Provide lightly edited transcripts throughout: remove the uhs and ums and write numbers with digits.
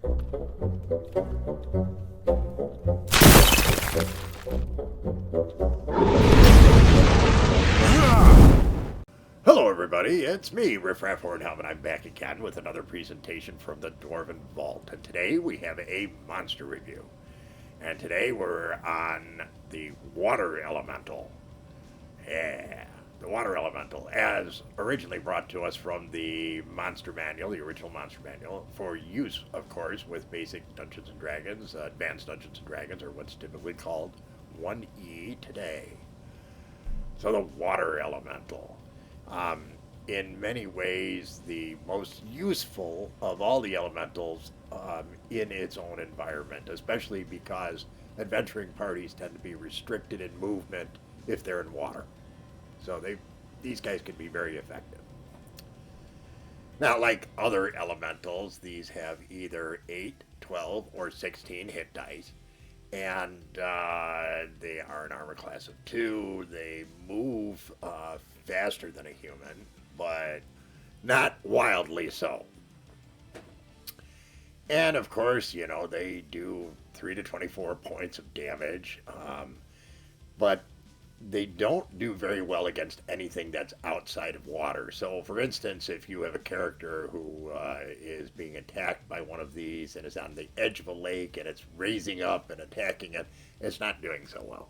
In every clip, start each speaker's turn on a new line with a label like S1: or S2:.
S1: Hello everybody, it's me, Riffraff Hornhelm, and I'm back again with another presentation from the Dwarven Vault. And today we have a monster review. And today we're on the Water Elemental. Yeah, the Water Elemental, as originally brought to us from the Monster Manual, the original Monster Manual, for use, of course, with basic Dungeons & Dragons, Advanced Dungeons & Dragons, or what's typically called 1E today. So the Water Elemental. In many ways, the most useful of all the elementals in its own environment, especially because adventuring parties tend to be restricted in movement if they're in water. So these guys can be very effective. Now, like other elementals, these have either 8, 12, or 16 hit dice. And they are an armor class of 2. They move faster than a human, but not wildly so. And of course, they do 3 to 24 points of damage, but they don't do very well against anything that's outside of water. So, for instance, if you have a character who is being attacked by one of these and is on the edge of a lake and it's raising up and attacking it, it's not doing so well.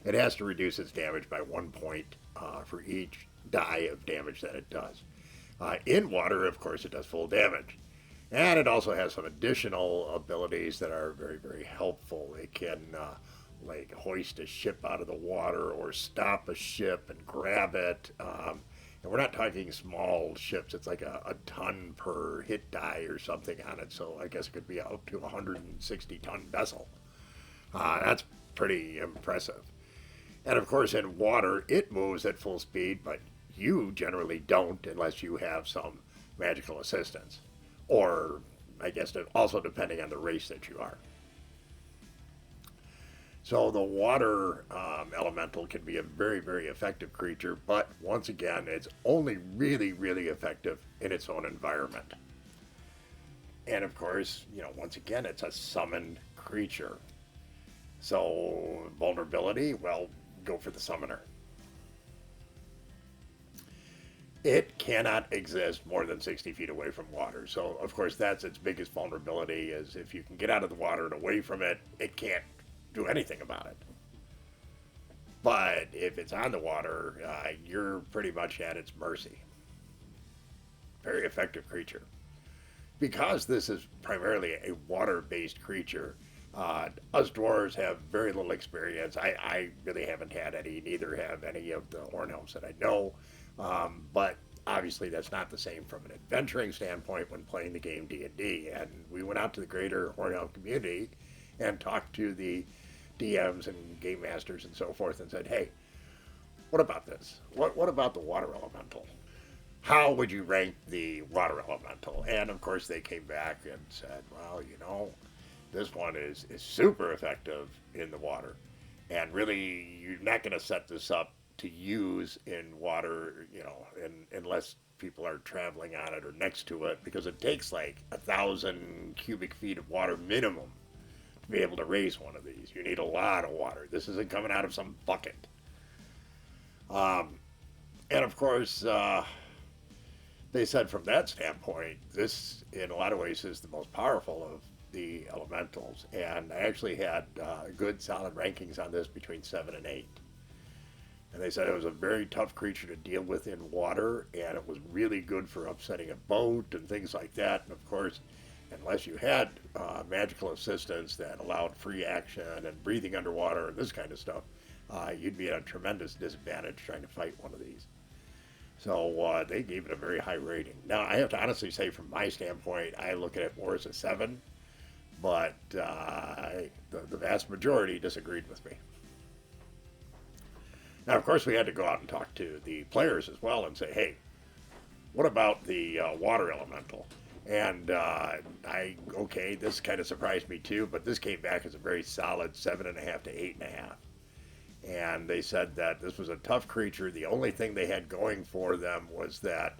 S1: It has to reduce its damage by 1 point for each die of damage that it does. In water, of course, it does full damage. And it also has some additional abilities that are very, very helpful. It can like hoist a ship out of the water or stop a ship and grab it. And we're not talking small ships. It's like a ton per hit die or something on it. So I guess it could be up to a 160-ton vessel. That's pretty impressive. And of course, in water, it moves at full speed, but you generally don't unless you have some magical assistance. Or, I guess, also depending on the race that you are. So the water elemental can be a very, very effective creature, but once again, it's only really, really effective in its own environment. And of course, once again, it's a summoned creature. So vulnerability, well, go for the summoner. It cannot exist more than 60 feet away from water. So, of course, that's its biggest vulnerability, is if you can get out of the water and away from it, it can't do anything about it. But if it's on the water, you're pretty much at its mercy. Very effective creature. Because this is primarily a water-based creature, us dwarves have very little experience. I really haven't had any, neither have any of the Hornhelms that I know. But obviously that's not the same from an adventuring standpoint when playing the game D&D. And we went out to the greater Hornhelm community and talked to the DMs and game masters and so forth and said, hey, what about this? What about the water elemental? How would you rank the water elemental? And of course they came back and said, well, this one is super effective in the water. And really, you're not going to set this up to use in water, unless people are traveling on it or next to it, because it takes like 1,000 cubic feet of water minimum to be able to raise one of these. You need a lot of water. This isn't coming out of some bucket. And of course, they said from that standpoint, this in a lot of ways is the most powerful of the elementals. And I actually had good solid rankings on this between 7 and 8. And they said it was a very tough creature to deal with in water, and it was really good for upsetting a boat and things like that. And of course, unless you had magical assistance that allowed free action and breathing underwater and this kind of stuff, you'd be at a tremendous disadvantage trying to fight one of these. So they gave it a very high rating. Now, I have to honestly say, from my standpoint, I look at it more as a 7, but the vast majority disagreed with me. Now, of course, we had to go out and talk to the players as well and say, hey, what about the water elemental? And this kind of surprised me too, but this came back as a very solid 7.5 to 8.5. And they said that this was a tough creature. The only thing they had going for them was that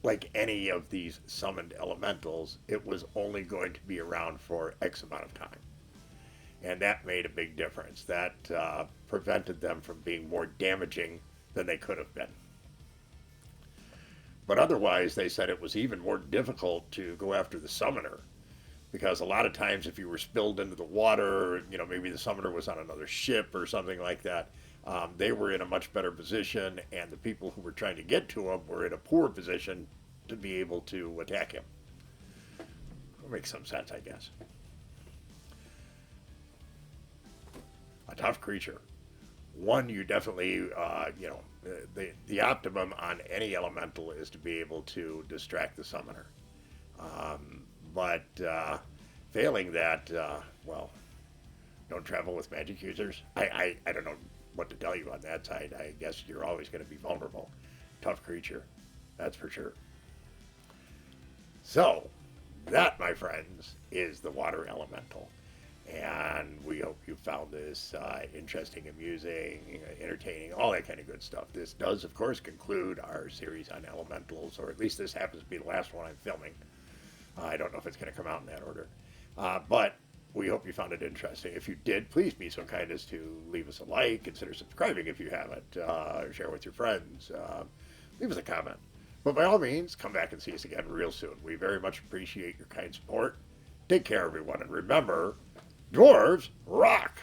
S1: like any of these summoned elementals, it was only going to be around for X amount of time. And that made a big difference. That prevented them from being more damaging than they could have been. But otherwise, they said it was even more difficult to go after the summoner, because a lot of times if you were spilled into the water, maybe the summoner was on another ship or something like that, they were in a much better position, and the people who were trying to get to him were in a poor position to be able to attack him. That makes some sense, I guess. A tough creature. One, you definitely, the optimum on any elemental is to be able to distract the summoner. But failing that, well, don't travel with magic users. I don't know what to tell you on that side. I guess you're always going to be vulnerable. Tough creature, that's for sure. So, that, my friends, is the water elemental. And we hope you found this interesting, amusing, entertaining, all that kind of good stuff. This does, of course, conclude our series on elementals, or at least this happens to be the last one I'm filming. I don't know if it's going to come out in that order. But we hope you found it interesting. If you did, please be so kind as to leave us a like, consider subscribing if you haven't, share with your friends, leave us a comment. But by all means, come back and see us again real soon. We very much appreciate your kind support. Take care, everyone, and remember, dwarves rock!